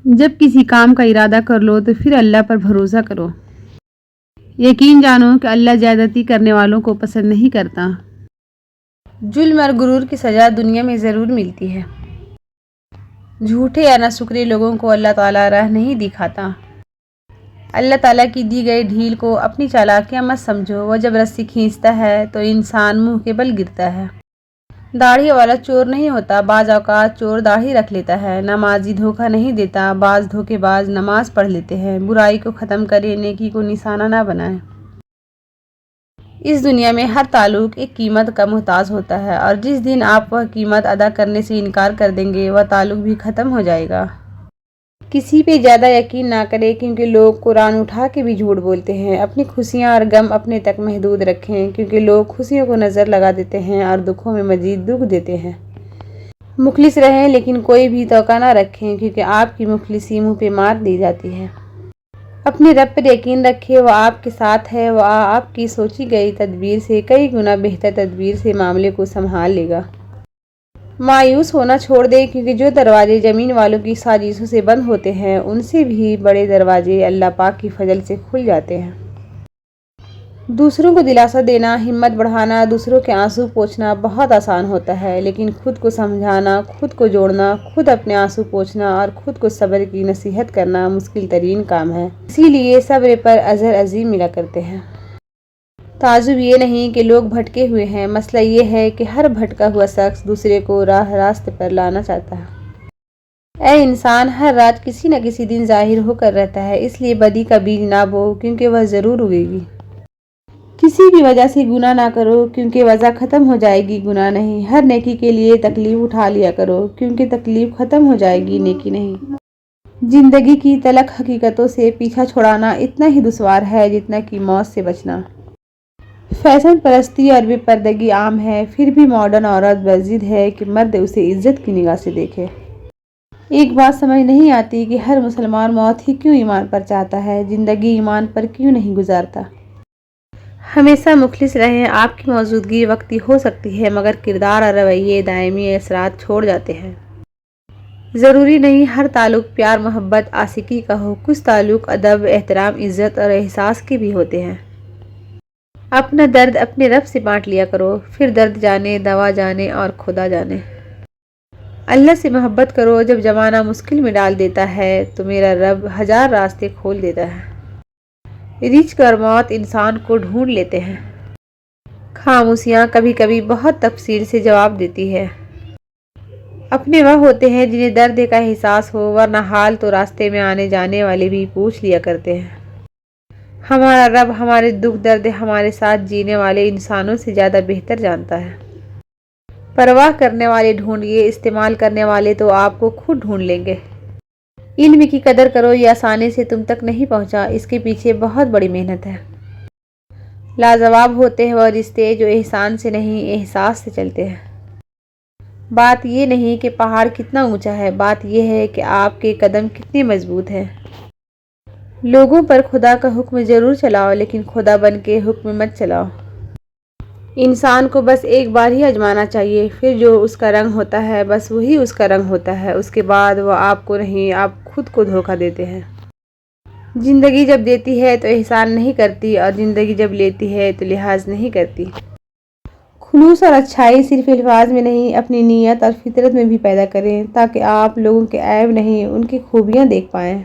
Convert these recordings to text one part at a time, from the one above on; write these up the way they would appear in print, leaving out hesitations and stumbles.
جب کسی کام کا ارادہ کر لو تو پھر اللہ پر بھروسہ کرو۔ یقین جانو کہ اللہ زیادتی کرنے والوں کو پسند نہیں کرتا۔ ظلم اور غرور کی سزا دنیا میں ضرور ملتی ہے۔ جھوٹے یا ناشکرے لوگوں کو اللہ تعالیٰ راہ نہیں دکھاتا۔ اللہ تعالیٰ کی دی گئی ڈھیل کو اپنی چالاکیاں مت سمجھو، وہ جب رسی کھینچتا ہے تو انسان منہ کے بل گرتا ہے۔ داڑھی والا چور نہیں ہوتا، بعض اوقات چور داڑھی رکھ لیتا ہے۔ نمازی دھوکہ نہیں دیتا، بعض دھوکے باز نماز پڑھ لیتے ہیں۔ برائی کو ختم کریں، نیکی کو نشانہ نہ بنائیں۔ اس دنیا میں ہر تعلق ایک قیمت کا محتاج ہوتا ہے، اور جس دن آپ وہ قیمت ادا کرنے سے انکار کر دیں گے وہ تعلق بھی ختم ہو جائے گا۔ کسی پہ زیادہ یقین نہ کریں، کیونکہ لوگ قرآن اٹھا کے بھی جھوٹ بولتے ہیں۔ اپنی خوشیاں اور غم اپنے تک محدود رکھیں، کیونکہ لوگ خوشیوں کو نظر لگا دیتے ہیں اور دکھوں میں مزید دکھ دیتے ہیں۔ مخلص رہیں لیکن کوئی بھی توقع نہ رکھیں، کیونکہ آپ کی مخلصی منہ پہ مار دی جاتی ہے۔ اپنے رب پر یقین رکھیں، وہ آپ کے ساتھ ہے، وہ آپ کی سوچی گئی تدبیر سے کئی گنا بہتر تدبیر سے معاملے کو سنبھال لے گا۔ مایوس ہونا چھوڑ دیں، کیونکہ جو دروازے زمین والوں کی سازشوں سے بند ہوتے ہیں ان سے بھی بڑے دروازے اللہ پاک کی فضل سے کھل جاتے ہیں۔ دوسروں کو دلاسا دینا، ہمت بڑھانا، دوسروں کے آنسو پوچھنا بہت آسان ہوتا ہے، لیکن خود کو سمجھانا، خود کو جوڑنا، خود اپنے آنسو پوچھنا اور خود کو صبر کی نصیحت کرنا مشکل ترین کام ہے۔ اسی لیے صبر پر اجر عظیم ملا کرتے ہیں۔ تعجب یہ نہیں کہ لوگ بھٹکے ہوئے ہیں، مسئلہ یہ ہے کہ ہر بھٹکا ہوا شخص دوسرے کو راست پر لانا چاہتا ہے۔ اے انسان، ہر رات کسی نہ کسی دن ظاہر ہو کر رہتا ہے، اس لیے بدی کا بیج نہ بو، کیونکہ وہ ضرور اگے گی۔ کسی بھی وجہ سے گناہ نہ کرو، کیونکہ وجہ ختم ہو جائے گی، گناہ نہیں۔ ہر نیکی کے لیے تکلیف اٹھا لیا کرو، کیونکہ تکلیف ختم ہو جائے گی، نیکی نہیں۔ زندگی کی تلخ حقیقتوں سے پیچھا چھڑانا اتنا ہی دشوار ہے جتنا کہ موت سے بچنا۔ فیشن پرستی اور بے پردگی عام ہے، پھر بھی ماڈرن عورت بضد ہے کہ مرد اسے عزت کی نگاہ سے دیکھے۔ ایک بات سمجھ نہیں آتی کہ ہر مسلمان موت ہی کیوں ایمان پر چاہتا ہے، زندگی ایمان پر کیوں نہیں گزارتا۔ ہمیشہ مخلص رہیں، آپ کی موجودگی وقتی ہو سکتی ہے مگر کردار اور رویے دائمی اثرات چھوڑ جاتے ہیں۔ ضروری نہیں ہر تعلق پیار محبت عاشقی کا ہو، کچھ تعلق ادب احترام عزت اور احساس کے بھی ہوتے ہیں۔ اپنا درد اپنے رب سے بانٹ لیا کرو، پھر درد جانے، دوا جانے اور خدا جانے۔ اللہ سے محبت کرو، جب زمانہ مشکل میں ڈال دیتا ہے تو میرا رب ہزار راستے کھول دیتا ہے۔ رزق اور موت انسان کو ڈھونڈ لیتے ہیں۔ خاموشیاں کبھی کبھی بہت تفصیل سے جواب دیتی ہے۔ اپنے وہ ہوتے ہیں جنہیں درد کا احساس ہو، ورنہ حال تو راستے میں آنے جانے والے بھی پوچھ لیا کرتے ہیں۔ ہمارا رب ہمارے دکھ درد ہمارے ساتھ جینے والے انسانوں سے زیادہ بہتر جانتا ہے۔ پرواہ کرنے والے ڈھونڈیے، استعمال کرنے والے تو آپ کو خود ڈھونڈ لیں گے۔ علم کی قدر کرو، یہ آسانی سے تم تک نہیں پہنچا، اس کے پیچھے بہت بڑی محنت ہے۔ لاجواب ہوتے ہیں وہ رشتے جو احسان سے نہیں احساس سے چلتے ہیں۔ بات یہ نہیں کہ پہاڑ کتنا اونچا ہے، بات یہ ہے کہ آپ کے قدم کتنے مضبوط ہیں۔ لوگوں پر خدا کا حکم ضرور چلاؤ، لیکن خدا بن کے حکم مت چلاؤ۔ انسان کو بس ایک بار ہی آزمانا چاہیے، پھر جو اس کا رنگ ہوتا ہے بس وہی اس کا رنگ ہوتا ہے، اس کے بعد وہ آپ کو نہیں آپ خود کو دھوکہ دیتے ہیں۔ زندگی جب دیتی ہے تو احسان نہیں کرتی، اور زندگی جب لیتی ہے تو لحاظ نہیں کرتی۔ خلوص اور اچھائی صرف الفاظ میں نہیں، اپنی نیت اور فطرت میں بھی پیدا کریں، تاکہ آپ لوگوں کے عیب نہیں ان کی خوبیاں دیکھ پائیں۔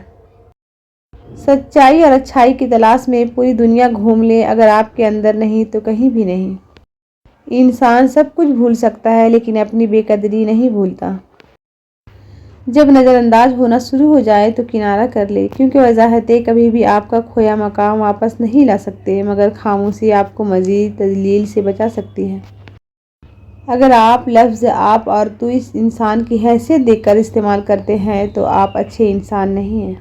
سچائی اور اچھائی کی تلاش میں پوری دنیا گھوم لیں، اگر آپ کے اندر نہیں تو کہیں بھی نہیں۔ انسان سب کچھ بھول سکتا ہے لیکن اپنی بے قدری نہیں بھولتا۔ جب نظر انداز ہونا شروع ہو جائے تو کنارہ کر لے، کیونکہ وضاحتیں کبھی بھی آپ کا کھویا مقام واپس نہیں لا سکتے، مگر خاموشی آپ کو مزید تذلیل سے بچا سکتی ہے۔ اگر آپ لفظ آپ اور تو اس انسان کی حیثیت دیکھ کر استعمال کرتے ہیں تو آپ اچھے انسان نہیں ہیں۔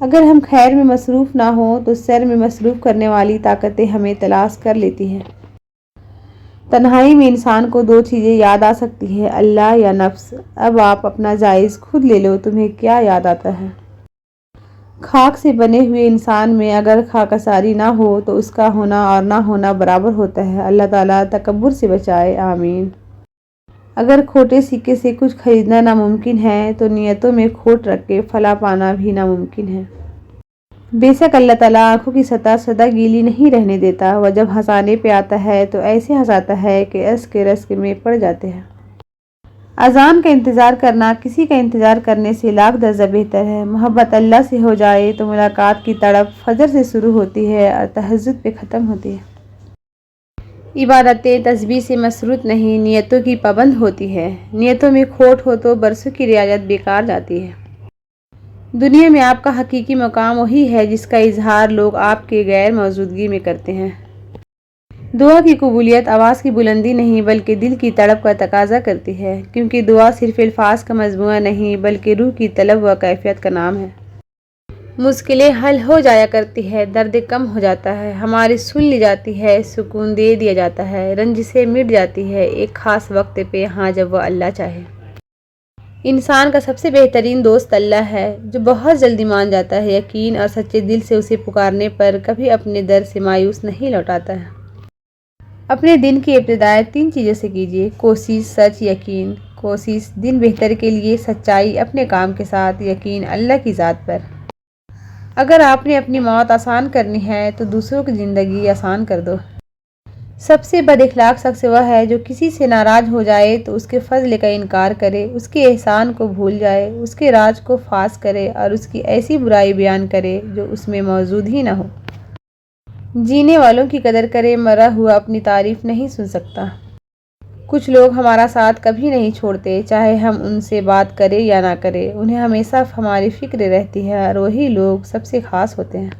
اگر ہم خیر میں مصروف نہ ہوں تو شر میں مصروف کرنے والی طاقتیں ہمیں تلاش کر لیتی ہیں۔ تنہائی میں انسان کو دو چیزیں یاد آ سکتی ہیں، اللہ یا نفس۔ اب آپ اپنا جائز خود لے لو، تمہیں کیا یاد آتا ہے؟ خاک سے بنے ہوئے انسان میں اگر خاکساری نہ ہو تو اس کا ہونا اور نہ ہونا برابر ہوتا ہے۔ اللہ تعالیٰ تکبر سے بچائے، آمین۔ اگر کھوٹے سکے سے کچھ خریدنا ناممکن ہے تو نیتوں میں کھوٹ رکھ کے فلاح پانا بھی ناممکن ہے۔ بے شک اللہ تعالیٰ آنکھوں کی سطح سدا گیلی نہیں رہنے دیتا، وہ جب ہنسانے پہ آتا ہے تو ایسے ہنساتا ہے کہ اشک رشک میں پڑ جاتے ہیں۔ اذان کا انتظار کرنا کسی کا انتظار کرنے سے لاکھ درجہ بہتر ہے۔ محبت اللہ سے ہو جائے تو ملاقات کی تڑپ فجر سے شروع ہوتی ہے اور تہجد پہ ختم ہوتی ہے۔ عبادتیں تسبیح سے مسروط نہیں، نیتوں کی پابند ہوتی ہے۔ نیتوں میں کھوٹ ہو تو برسوں کی ریاضت بیکار جاتی ہے۔ دنیا میں آپ کا حقیقی مقام وہی ہے جس کا اظہار لوگ آپ کے غیر موجودگی میں کرتے ہیں۔ دعا کی قبولیت آواز کی بلندی نہیں بلکہ دل کی تڑپ کا تقاضا کرتی ہے، کیونکہ دعا صرف الفاظ کا مجموعہ نہیں بلکہ روح کی طلب و کیفیت کا نام ہے۔ مشکلیں حل ہو جایا کرتی ہے، درد کم ہو جاتا ہے، ہماری سن لی جاتی ہے، سکون دے دیا جاتا ہے، رنجشیں مٹ جاتی ہے ایک خاص وقت پہ، ہاں جب وہ اللہ چاہے۔ انسان کا سب سے بہترین دوست اللہ ہے، جو بہت جلدی مان جاتا ہے، یقین اور سچے دل سے اسے پکارنے پر کبھی اپنے در سے مایوس نہیں لوٹاتا ہے۔ اپنے دن کی ابتدا 3 چیزوں سے کیجیے: کوشش، سچ، یقین۔ کوشش دن بہتر کے لیے، سچائی اپنے کام کے ساتھ، یقین اللہ کی ذات پر۔ اگر آپ نے اپنی موت آسان کرنی ہے تو دوسروں کی زندگی آسان کر دو۔ سب سے بد اخلاق شخص وہ ہے جو کسی سے ناراض ہو جائے تو اس کے فضل کا انکار کرے، اس کے احسان کو بھول جائے، اس کے راز کو فاش کرے اور اس کی ایسی برائی بیان کرے جو اس میں موجود ہی نہ ہو۔ جینے والوں کی قدر کرے، مرا ہوا اپنی تعریف نہیں سن سکتا۔ کچھ لوگ ہمارا ساتھ کبھی نہیں چھوڑتے، چاہے ہم ان سے بات کریں یا نہ کریں، انہیں ہمیشہ ہماری فکر رہتی ہے اور وہی لوگ سب سے خاص ہوتے ہیں۔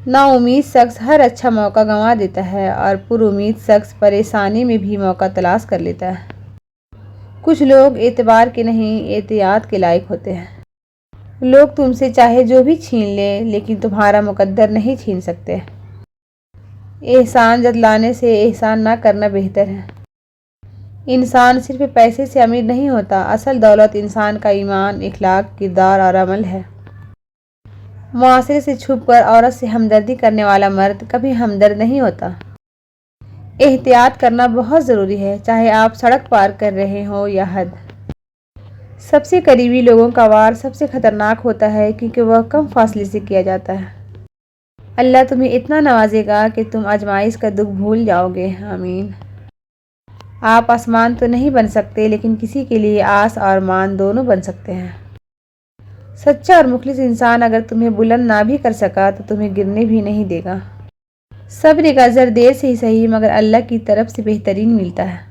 نا امید شخص ہر اچھا موقع گنوا دیتا ہے اور پر امید شخص پریشانی میں بھی موقع تلاش کر لیتا ہے۔ کچھ لوگ اعتبار کے نہیں، احتیاط کے لائق ہوتے ہیں۔ لوگ تم سے چاہے جو بھی چھین لیں لیکن تمہارا مقدر نہیں چھین سکتے۔ احسان جتلانے سے احسان نہ کرنا بہتر ہے۔ انسان صرف پیسے سے امیر نہیں ہوتا، اصل دولت انسان کا ایمان، اخلاق، کردار اور عمل ہے۔ معاشرے سے چھپ کر عورت سے ہمدردی کرنے والا مرد کبھی ہمدرد نہیں ہوتا۔ احتیاط کرنا بہت ضروری ہے، چاہے آپ سڑک پار کر رہے ہوں یا حد۔ سب سے قریبی لوگوں کا وار سب سے خطرناک ہوتا ہے کیونکہ وہ کم فاصلے سے کیا جاتا ہے۔ اللہ تمہیں اتنا نوازے گا کہ تم آزمائش کا دکھ بھول جاؤ گے۔ آمین۔ آپ آسمان تو نہیں بن سکتے لیکن کسی کے لیے آس اور مان دونوں بن سکتے ہیں۔ سچا اور مخلص انسان اگر تمہیں بلند نہ بھی کر سکا تو تمہیں گرنے بھی نہیں دے گا۔ صبر کا اجر دیر سے ہی صحیح مگر اللہ کی طرف سے بہترین ملتا ہے۔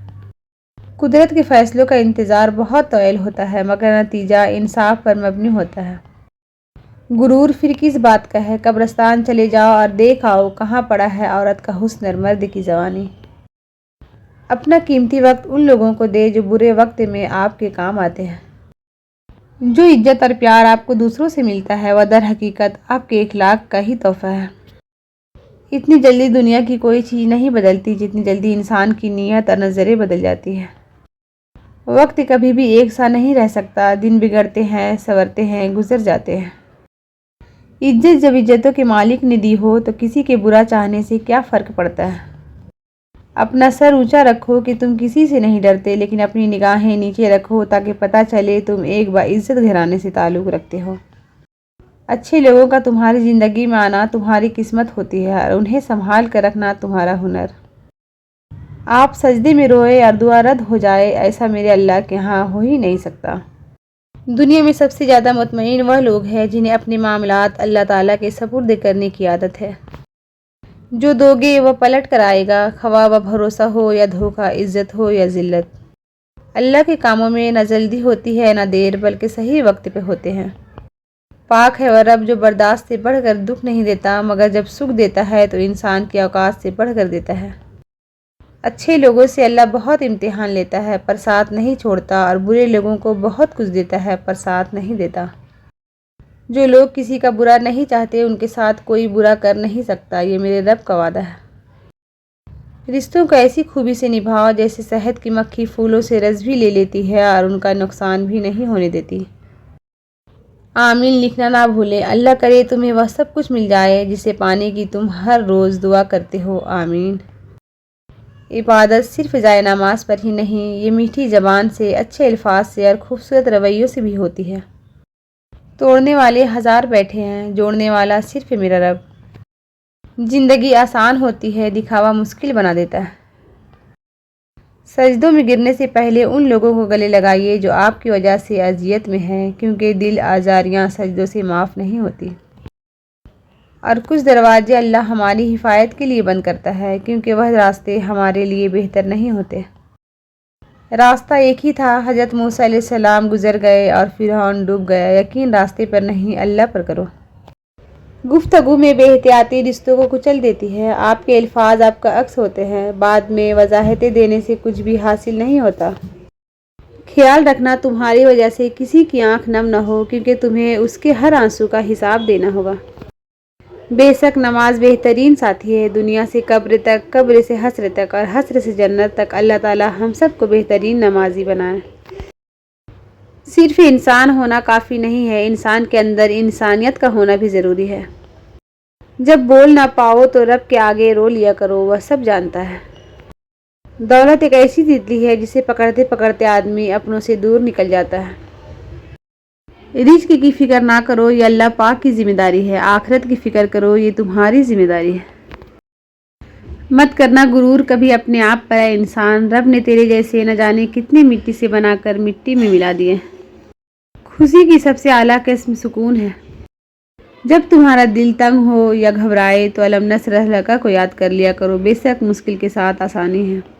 قدرت کے فیصلوں کا انتظار بہت طویل ہوتا ہے مگر نتیجہ انصاف پر مبنی ہوتا ہے۔ غرور پھر کس بات کا ہے؟ قبرستان چلے جاؤ اور دیکھ آؤ کہاں پڑا ہے عورت کا حسن اور مرد کی جوانی۔ اپنا قیمتی وقت ان لوگوں کو دے جو برے وقت میں آپ کے کام آتے ہیں۔ جو عزت اور پیار آپ کو دوسروں سے ملتا ہے وہ در حقیقت آپ کے اخلاق کا ہی تحفہ ہے۔ اتنی جلدی دنیا کی کوئی چیز نہیں بدلتی جتنی جلدی انسان کی نیت اور نظریں بدل جاتی ہے۔ وقت کبھی بھی ایک سا نہیں رہ سکتا، دن بگڑتے ہیں، سنورتے ہیں، گزر جاتے ہیں۔ عزت جب عزتوں کے مالک نے دی ہو تو کسی کے برا چاہنے سے کیا فرق پڑتا ہے؟ اپنا سر اونچا رکھو کہ تم کسی سے نہیں ڈرتے لیکن اپنی نگاہیں نیچے رکھو تاکہ پتہ چلے تم ایک باعزت گھرانے سے تعلق رکھتے ہو۔ اچھے لوگوں کا تمہاری زندگی میں آنا تمہاری قسمت ہوتی ہے اور انہیں سنبھال کر رکھنا تمہارا ہنر۔ آپ سجدے میں روئے اور دعا رد ہو جائے، ایسا میرے اللہ کے ہاں ہو ہی نہیں سکتا۔ دنیا میں سب سے زیادہ مطمئن وہ لوگ ہیں جنہیں اپنے معاملات اللہ تعالیٰ کے سپرد کرنے کی عادت ہے۔ جو دو گے وہ پلٹ کر آئے گا، خواہ وہ بھروسہ ہو یا دھوکہ، عزت ہو یا ذلت۔ اللہ کے کاموں میں نہ جلدی ہوتی ہے نہ دیر بلکہ صحیح وقت پہ ہوتے ہیں۔ پاک ہے وہ رب جو برداشت سے بڑھ کر دکھ نہیں دیتا مگر جب سکھ دیتا ہے تو انسان کی اوقات سے بڑھ کر دیتا ہے۔ اچھے لوگوں سے اللہ بہت امتحان لیتا ہے پر ساتھ نہیں چھوڑتا اور برے لوگوں کو بہت کچھ دیتا ہے پر ساتھ نہیں دیتا۔ جو لوگ کسی کا برا نہیں چاہتے ان کے ساتھ کوئی برا کر نہیں سکتا، یہ میرے رب کا وعدہ ہے۔ رشتوں کو ایسی خوبی سے نبھاؤ جیسے شہد کی مکھی پھولوں سے رس بھی لے لیتی ہے اور ان کا نقصان بھی نہیں ہونے دیتی۔ آمین لکھنا نہ بھولیں۔ اللہ کرے تمہیں وہ سب کچھ مل جائے جسے پانے کی تم ہر روز دعا کرتے ہو۔ آمین۔ عبادت صرف جائے نماز پر ہی نہیں، یہ میٹھی زبان سے، اچھے الفاظ سے اور خوبصورت رویوں سے بھی ہوتی ہے۔ توڑنے والے ہزار بیٹھے ہیں، جوڑنے والا صرف میرا رب۔ زندگی آسان ہوتی ہے، دکھاوا مشکل بنا دیتا ہے۔ سجدوں میں گرنے سے پہلے ان لوگوں کو گلے لگائیے جو آپ کی وجہ سے اذیت میں ہیں، کیونکہ دل آزاریاں سجدوں سے معاف نہیں ہوتی۔ اور کچھ دروازے اللہ ہماری حفاظت کے لیے بند کرتا ہے، کیونکہ وہ راستے ہمارے لیے بہتر نہیں ہوتے۔ راستہ ایک ہی تھا، حضرت موسیٰ علیہ السلام گزر گئے اور فرعون ڈوب گیا۔ یقین راستے پر نہیں، اللہ پر کرو۔ گفتگو میں بے احتیاطی رشتوں کو کچل دیتی ہے۔ آپ کے الفاظ آپ کا عکس ہوتے ہیں، بعد میں وضاحتیں دینے سے کچھ بھی حاصل نہیں ہوتا۔ خیال رکھنا تمہاری وجہ سے کسی کی آنکھ نم نہ ہو، کیونکہ تمہیں اس کے ہر آنسو کا حساب دینا ہوگا۔ بے شک نماز بہترین ساتھی ہے، دنیا سے قبر تک، قبر سے حشر تک اور حشر سے جنت تک۔ اللہ تعالی ہم سب کو بہترین نمازی بنائے۔ صرف انسان ہونا کافی نہیں ہے، انسان کے اندر انسانیت کا ہونا بھی ضروری ہے۔ جب بول نہ پاؤ تو رب کے آگے رو لیا کرو، وہ سب جانتا ہے۔ دولت ایک ایسی تتلی ہے جسے پکڑتے پکڑتے آدمی اپنوں سے دور نکل جاتا ہے۔ رزق کی فکر نہ کرو، یہ اللہ پاک کی ذمہ داری ہے۔ آخرت کی فکر کرو، یہ تمہاری ذمہ داری ہے۔ مت کرنا غرور کبھی اپنے آپ پر، اے انسان۔ رب نے تیرے جیسے نہ جانے کتنے مٹی سے بنا کر مٹی میں ملا دیے۔ خوشی کی سب سے اعلیٰ قسم سکون ہے۔ جب تمہارا دل تنگ ہو یا گھبرائے تو الم نشرح لک کو یاد کر لیا کرو، بے شک مشکل کے ساتھ آسانی ہے۔